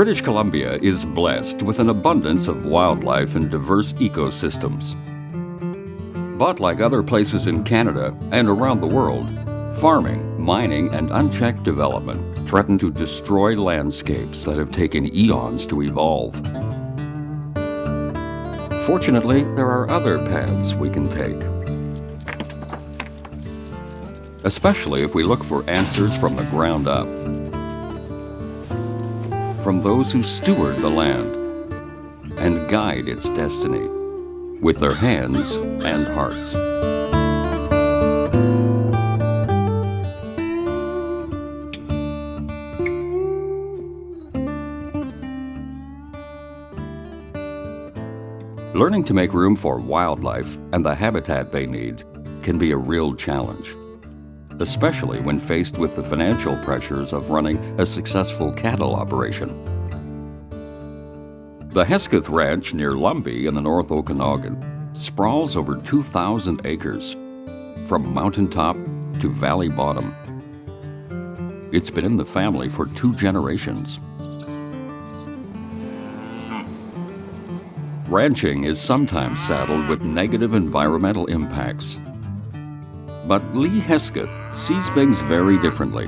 British Columbia is blessed with an abundance of wildlife and diverse ecosystems. But like other places in Canada and around the world, farming, mining, and unchecked development threaten to destroy landscapes that have taken eons to evolve. Fortunately, there are other paths we can take, especially if we look for answers from the ground up, from those who steward the land and guide its destiny with their hands and hearts. Learning to make room for wildlife and the habitat they need can be a real challenge, especially when faced with the financial pressures of running a successful cattle operation. The Hesketh Ranch near Lumbee in the North Okanagan sprawls over 2,000 acres, from mountaintop to valley bottom. It's been in the family for 2 generations. Ranching is sometimes saddled with negative environmental impacts. But Lee Hesketh sees things very differently.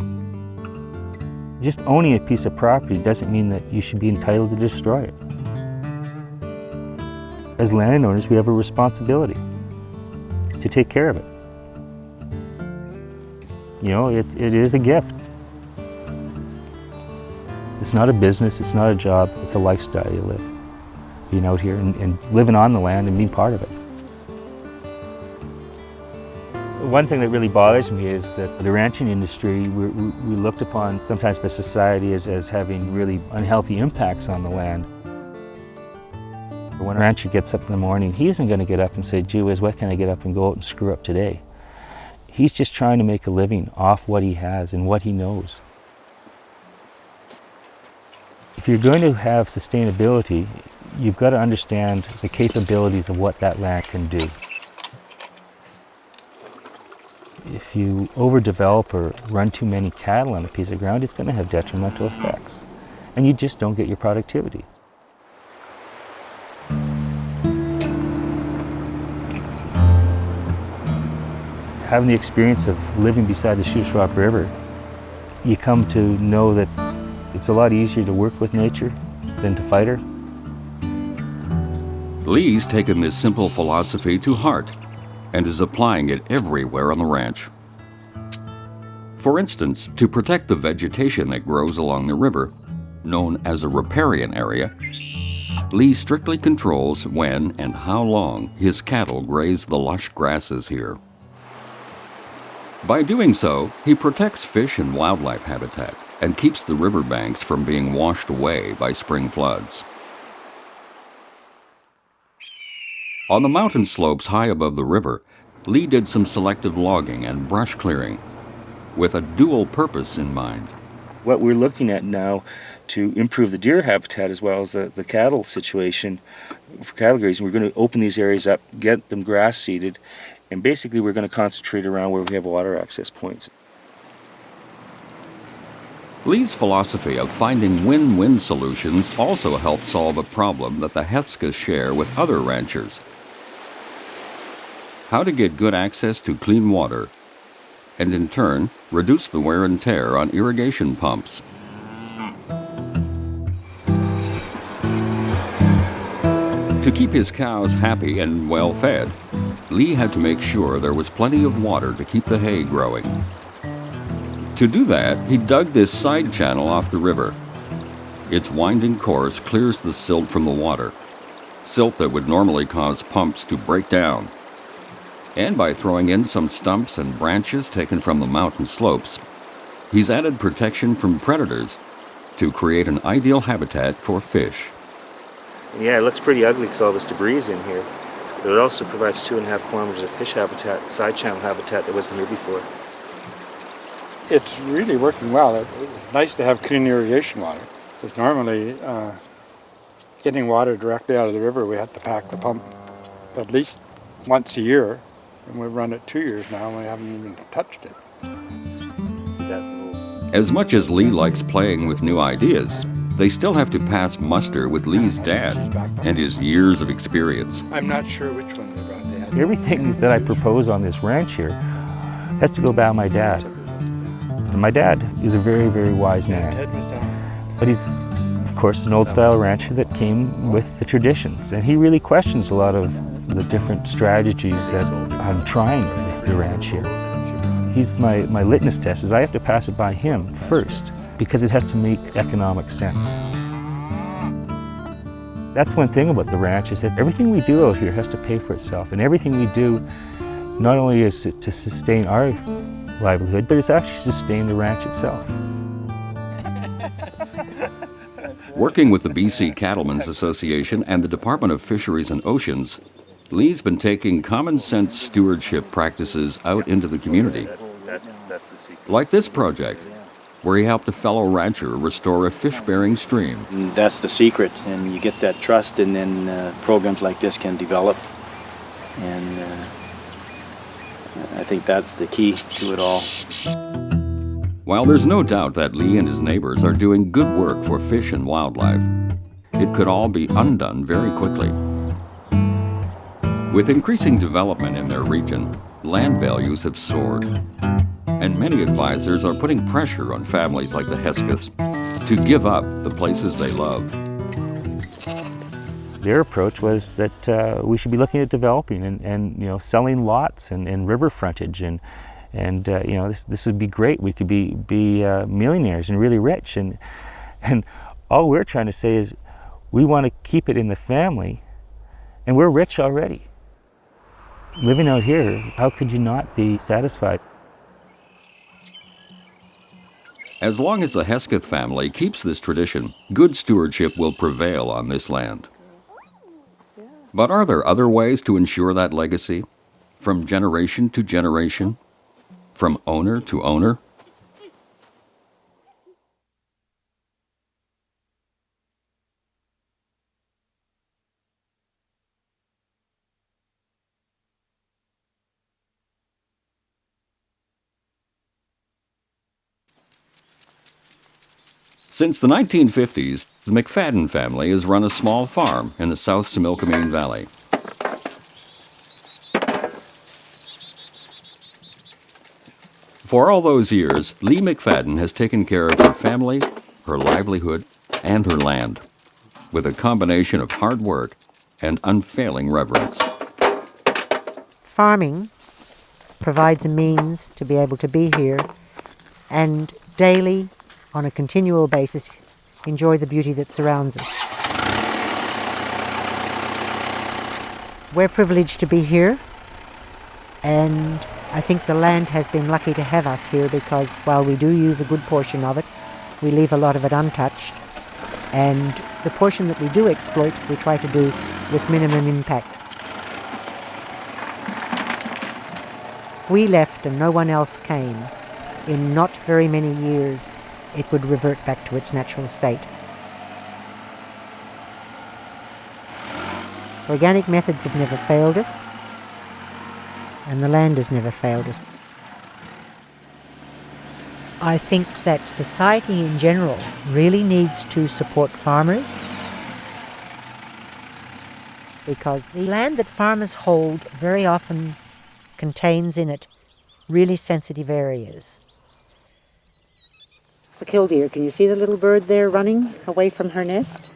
Just owning a piece of property doesn't mean that you should be entitled to destroy it. As landowners, we have a responsibility to take care of it. You know, it is a gift. It's not a business, it's not a job, it's a lifestyle you live. Being out here and living on the land and being part of it. One thing that really bothers me is that the ranching industry, we looked upon sometimes by society as having really unhealthy impacts on the land. When a rancher gets up in the morning, he isn't going to get up and say, gee whiz, what can I get up and go out and screw up today? He's just trying to make a living off what he has and what he knows. If you're going to have sustainability, you've got to understand the capabilities of what that land can do. If you overdevelop or run too many cattle on a piece of ground, it's going to have detrimental effects. And you just don't get your productivity. Having the experience of living beside the Shuswap River, you come to know that it's a lot easier to work with nature than to fight her. Lee's taken this simple philosophy to heart and is applying it everywhere on the ranch. For instance, to protect the vegetation that grows along the river, known as a riparian area, Lee strictly controls when and how long his cattle graze the lush grasses here. By doing so, he protects fish and wildlife habitat and keeps the riverbanks from being washed away by spring floods. On the mountain slopes high above the river, Lee did some selective logging and brush clearing, with a dual purpose in mind. What we're looking at now to improve the deer habitat as well as the cattle situation for cattle grazing, we're going to open these areas up, get them grass seeded, and basically we're going to concentrate around where we have water access points. Lee's philosophy of finding win-win solutions also helped solve a problem that the Heskeths share with other ranchers. How to get good access to clean water, and in turn, reduce the wear and tear on irrigation pumps. To keep his cows happy and well fed, Lee had to make sure there was plenty of water to keep the hay growing. To do that, he dug this side channel off the river. Its winding course clears the silt from the water, silt that would normally cause pumps to break down. And by throwing in some stumps and branches taken from the mountain slopes, he's added protection from predators to create an ideal habitat for fish. Yeah, it looks pretty ugly because all this debris is in here. But it also provides 2.5 kilometers of fish habitat, side channel habitat that wasn't here before. It's really working well. It's nice to have clean irrigation water. Because normally, getting water directly out of the river, we have to pack the pump at least once a year. And we've run it 2 years now and we haven't even touched it. As much as Lee likes playing with new ideas, they still have to pass muster with Lee's dad and his years of experience. I'm not sure which one they brought. They had Everything that I propose on this ranch here has to go by my dad. And my dad is a very, very wise man. head was down. But he's, of course, an old-style rancher that came with the traditions. And he really questions a lot of the different strategies that I'm trying with the ranch here. He's my litmus test, is I have to pass it by him first, because it has to make economic sense. That's one thing about the ranch, is that everything we do out here has to pay for itself. And everything we do not only is it to sustain our livelihood, but it's actually to sustain the ranch itself. Working with the BC Cattlemen's Association and the Department of Fisheries and Oceans, Lee's been taking common sense stewardship practices out into the community. That's the secret. Like this project, where he helped a fellow rancher restore a fish-bearing stream. And that's the secret, and you get that trust, and then programs like this can develop. And I think that's the key to it all. While there's no doubt that Lee and his neighbors are doing good work for fish and wildlife, it could all be undone very quickly. With increasing development in their region, land values have soared, and many advisors are putting pressure on families like the Heskeths to give up the places they love. Their approach was that we should be looking at developing and selling lots and river frontage and this would be great. We could be millionaires and really rich, and all we're trying to say is we want to keep it in the family, and we're rich already. Living out here, how could you not be satisfied? As long as the Hesketh family keeps this tradition, good stewardship will prevail on this land. But are there other ways to ensure that legacy? From generation to generation? From owner to owner? Since the 1950s, the McFadden family has run a small farm in the South Similkameen Valley. For all those years, Lee McFadden has taken care of her family, her livelihood, and her land, with a combination of hard work and unfailing reverence. Farming provides a means to be able to be here and daily, on a continual basis, enjoy the beauty that surrounds us. We're privileged to be here, and I think the land has been lucky to have us here, because while we do use a good portion of it, we leave a lot of it untouched, and the portion that we do exploit, we try to do with minimum impact. If we left and no one else came, in not very many years, it would revert back to its natural state. Organic methods have never failed us, and the land has never failed us. I think that society in general really needs to support farmers, because the land that farmers hold very often contains in it really sensitive areas. The killdeer, can you see the little bird there running away from her nest?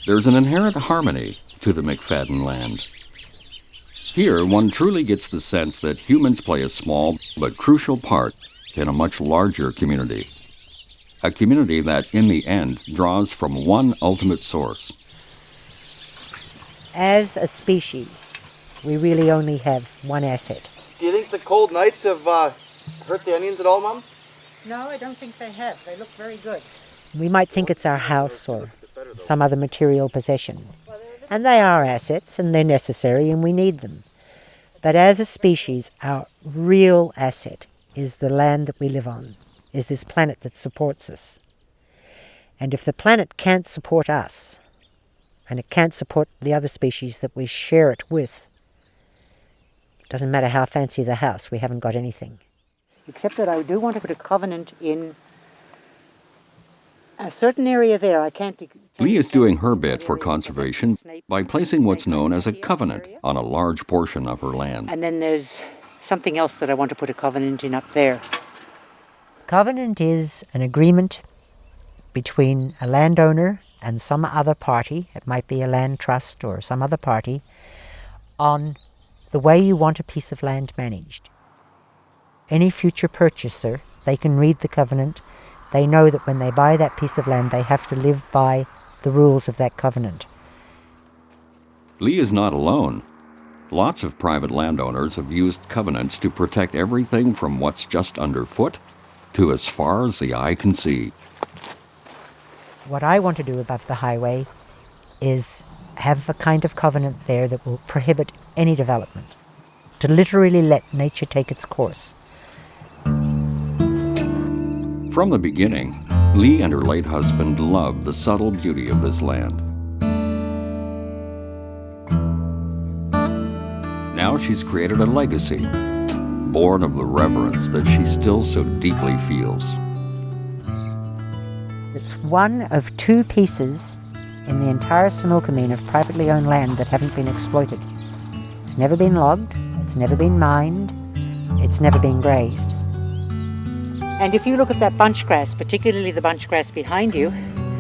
There's an inherent harmony to the McFadden land. Here, one truly gets the sense that humans play a small but crucial part in a much larger community. A community that, in the end, draws from one ultimate source. As a species, we really only have one asset. Do you think the cold nights have hurt the onions at all, Mum? No, I don't think they have. They look very good. We might think it's our house or some other material possession. And they are assets, and they're necessary, and we need them. But as a species, our real asset is the land that we live on, is this planet that supports us. And if the planet can't support us, and it can't support the other species that we share it with, it doesn't matter how fancy the house, we haven't got anything. Except that I do want to put a covenant in a certain area there. I can't... Lee is doing her bit for conservation by placing what's known as a covenant on a large portion of her land. And then there's something else that I want to put a covenant in up there. Covenant is an agreement between a landowner and some other party, it might be a land trust or some other party, on the way you want a piece of land managed. Any future purchaser, they can read the covenant. They know that when they buy that piece of land, they have to live by the rules of that covenant. Lee is not alone. Lots of private landowners have used covenants to protect everything from what's just underfoot to as far as the eye can see. What I want to do above the highway is have a kind of covenant there that will prohibit any development, to literally let nature take its course. From the beginning, Lee and her late husband loved the subtle beauty of this land. Now she's created a legacy, born of the reverence that she still so deeply feels. It's one of two pieces in the entire Sonokameen of privately owned land that haven't been exploited. It's never been logged, it's never been mined, it's never been grazed. And if you look at that bunch grass, particularly the bunch grass behind you,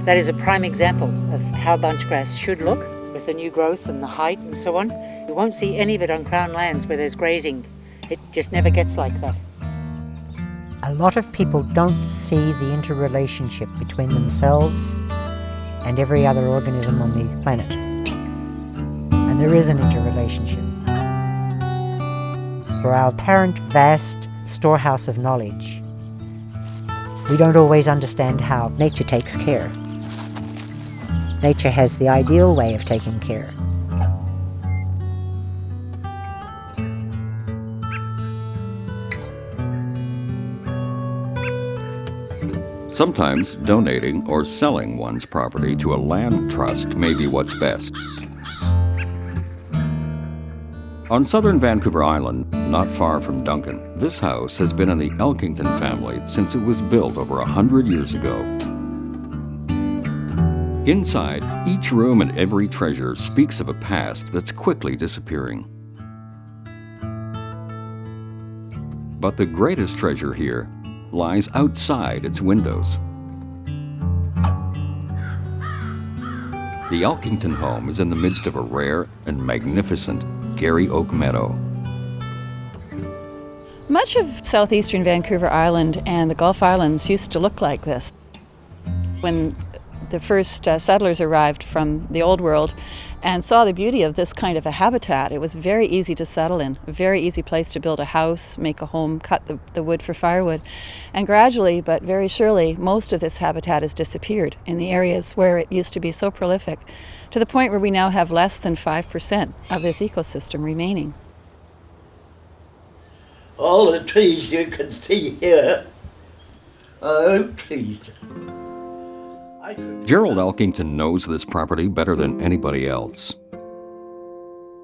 that is a prime example of how bunch grass should look with the new growth and the height and so on. You won't see any of it on Crown lands where there's grazing. It just never gets like that. A lot of people don't see the interrelationship between themselves and every other organism on the planet. And there is an interrelationship. For our apparent vast storehouse of knowledge, we don't always understand how nature takes care. Nature has the ideal way of taking care. Sometimes donating or selling one's property to a land trust may be what's best. On southern Vancouver Island, not far from Duncan, this house has been in the Elkington family since it was built over 100 years ago. Inside, each room and every treasure speaks of a past that's quickly disappearing. But the greatest treasure here lies outside its windows. The Elkington home is in the midst of a rare and magnificent Garry Oak meadow. Much of southeastern Vancouver Island and the Gulf Islands used to look like this. When the first settlers arrived from the Old World and saw the beauty of this kind of a habitat, it was very easy to settle in, a very easy place to build a house, make a home, cut the wood for firewood. And gradually, but very surely, most of this habitat has disappeared in the areas where it used to be so prolific, to the point where we now have less than 5% of this ecosystem remaining. All the trees you can see here are oak trees. Gerald Elkington knows this property better than anybody else.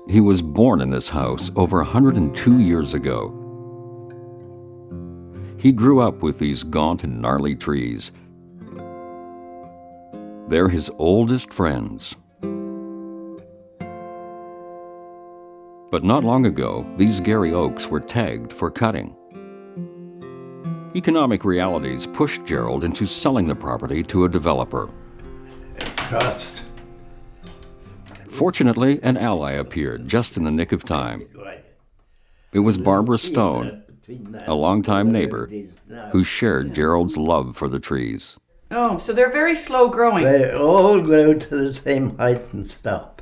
He was born in this house over 102 years ago. He grew up with these gaunt and gnarly trees. They're his oldest friends. But not long ago, these Garry oaks were tagged for cutting. Economic realities pushed Gerald into selling the property to a developer. Trust. Fortunately, an ally appeared just in the nick of time. It was Barbara Stone, a longtime neighbor, who shared Gerald's love for the trees. Oh, so they're very slow growing. They all grow to the same height and stop.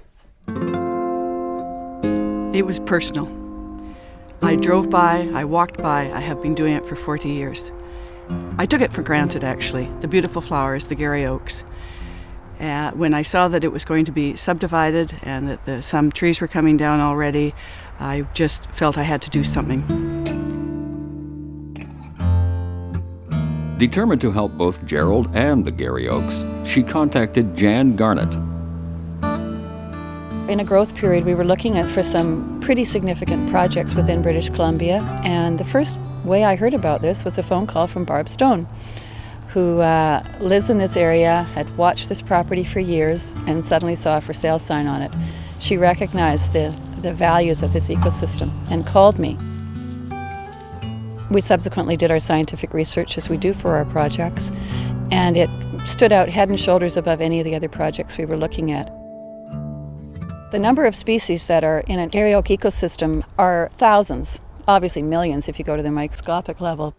It was personal. I drove by, I walked by, I have been doing it for 40 years. I took it for granted, actually, the beautiful flowers, the Garry oaks. When I saw that it was going to be subdivided and that some trees were coming down already, I just felt I had to do something. Determined to help both Gerald and the Garry oaks, she contacted Jan Garnett. In a growth period, we were looking for some pretty significant projects within British Columbia, and the first The way I heard about this was a phone call from Barb Stone, who lives in this area, had watched this property for years, and suddenly saw a for sale sign on it. She recognized the values of this ecosystem and called me. We subsequently did our scientific research, as we do for our projects, and it stood out head and shoulders above any of the other projects we were looking at. The number of species that are in an area oak ecosystem are thousands, obviously millions if you go to the microscopic level.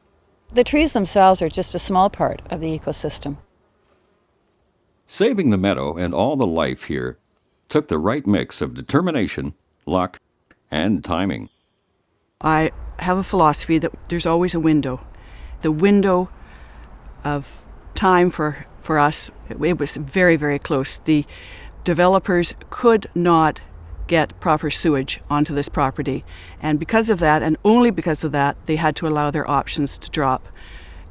The trees themselves are just a small part of the ecosystem. Saving the meadow and all the life here took the right mix of determination, luck, and timing. I have a philosophy that there's always a window. The window of time for us, it was very, very close. The developers could not get proper sewage onto this property, and because of that, and only because of that, they had to allow their options to drop.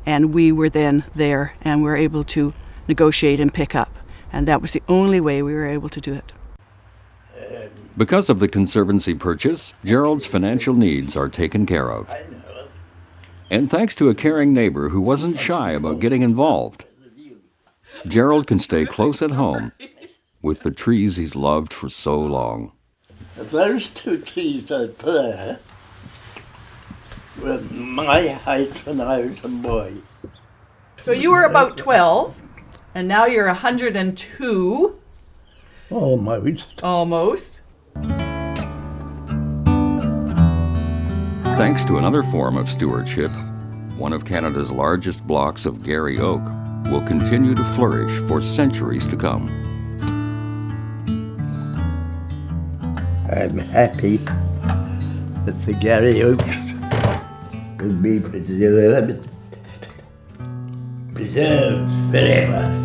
And we were then there and were able to negotiate and pick up, and that was the only way we were able to do it. Because of the Conservancy purchase, Gerald's financial needs are taken care of. And thanks to a caring neighbor who wasn't shy about getting involved, Gerald can stay close at home with the trees he's loved for so long. Those two trees out there were my height when I was a boy. So you were about 12, and now you're 102. Almost. Almost. Thanks to another form of stewardship, one of Canada's largest blocks of Garry oak will continue to flourish for centuries to come. I'm happy that the Garry oaks will be preserved forever.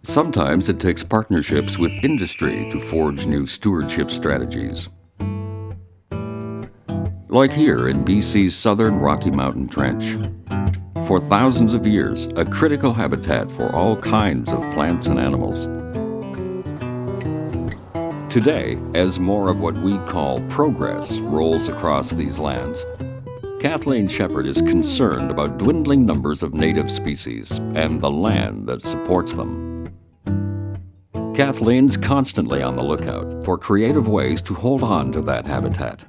Sometimes it takes partnerships with industry to forge new stewardship strategies. Like here in BC's southern Rocky Mountain Trench. For thousands of years, a critical habitat for all kinds of plants and animals. Today, as more of what we call progress rolls across these lands, Kathleen Shepherd is concerned about dwindling numbers of native species and the land that supports them. Kathleen's constantly on the lookout for creative ways to hold on to that habitat.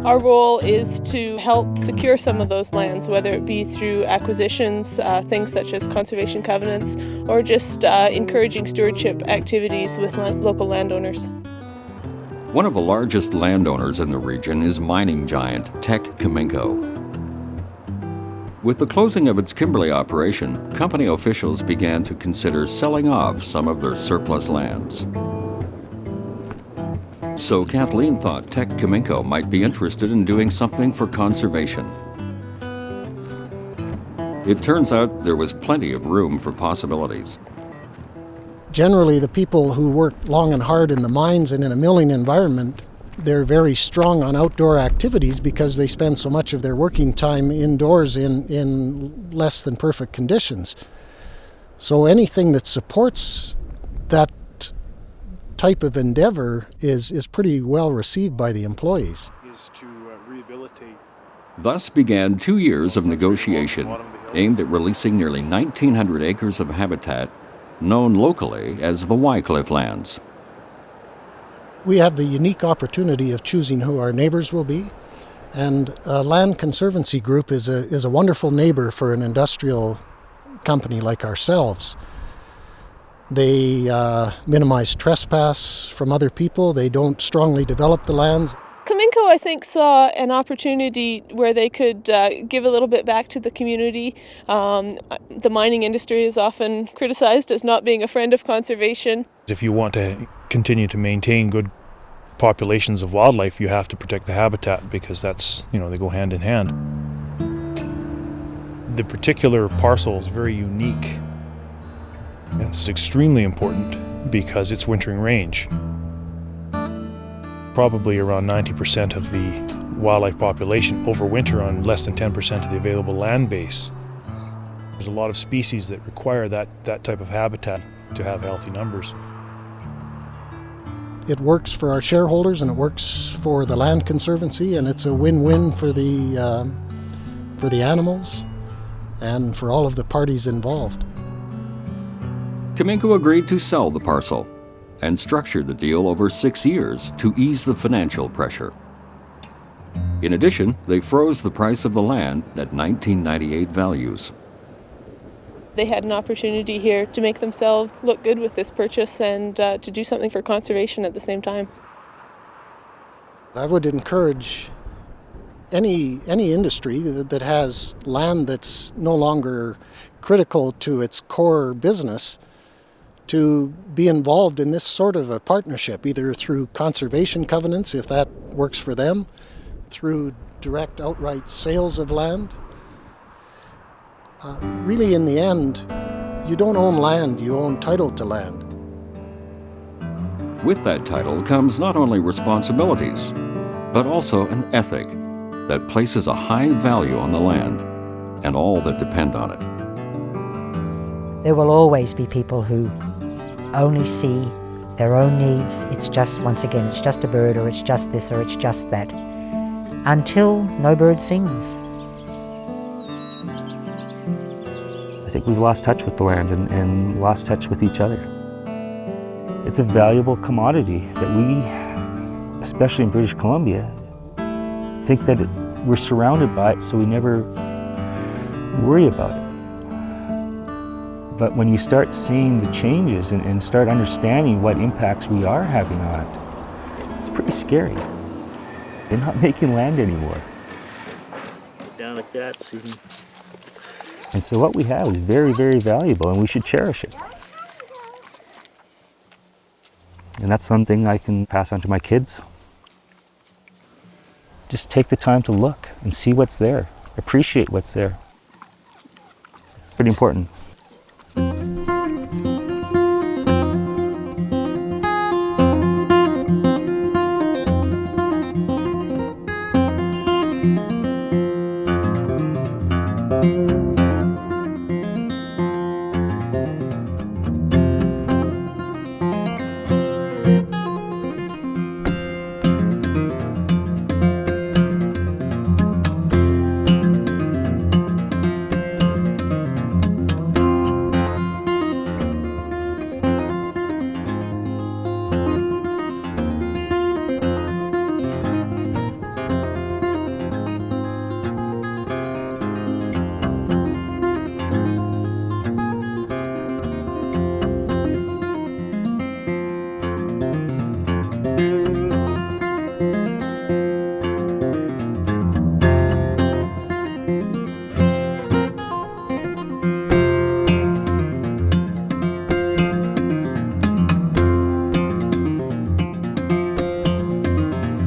Our role is to help secure some of those lands, whether it be through acquisitions, things such as conservation covenants, or just encouraging stewardship activities with local landowners. One of the largest landowners in the region is mining giant Teck Cominco. With the closing of its Kimberley operation, company officials began to consider selling off some of their surplus lands. So Kathleen thought Teck Cominco might be interested in doing something for conservation. It turns out there was plenty of room for possibilities. Generally, the people who work long and hard in the mines and in a milling environment, they're very strong on outdoor activities because they spend so much of their working time indoors in less than perfect conditions. So anything that supports that type of endeavor is pretty well received by the employees. Thus began 2 years of negotiation aimed at releasing nearly 1,900 acres of habitat known locally as the Wycliffe lands. We have the unique opportunity of choosing who our neighbors will be, and a land conservancy group is a wonderful neighbor for an industrial company like ourselves. They minimize trespass from other people. They don't strongly develop the lands. Cominco, I think, saw an opportunity where they could give a little bit back to the community. The mining industry is often criticized as not being a friend of conservation. If you want to continue to maintain good populations of wildlife, you have to protect the habitat because that's, they go hand in hand. The particular parcel is very unique. It's extremely important because it's wintering range. Probably around 90% of the wildlife population overwinter on less than 10% of the available land base. There's a lot of species that require that type of habitat to have healthy numbers. It works for our shareholders and it works for the Land Conservancy, and it's a win-win for the animals and for all of the parties involved. Kaminko agreed to sell the parcel and structured the deal over 6 years to ease the financial pressure. In addition, they froze the price of the land at 1998 values. They had an opportunity here to make themselves look good with this purchase and to do something for conservation at the same time. I would encourage any industry that has land that's no longer critical to its core business to be involved in this sort of a partnership, either through conservation covenants, if that works for them, through direct outright sales of land. Really, in the end, you don't own land, you own title to land. With that title comes not only responsibilities, but also an ethic that places a high value on the land and all that depend on it. There will always be people who only see their own needs. It's just, once again, it's just a bird, or it's just this, or it's just that, until no bird sings. I think we've lost touch with the land and lost touch with each other. It's a valuable commodity that we, especially in British Columbia, think that we're surrounded by it, so we never worry about it. But when you start seeing the changes and start understanding what impacts we are having on it, it's pretty scary. They're not making land anymore. Down like that, see. And so what we have is very, very valuable, and we should cherish it. And that's something I can pass on to my kids. Just take the time to look and see what's there, appreciate what's there. It's pretty important.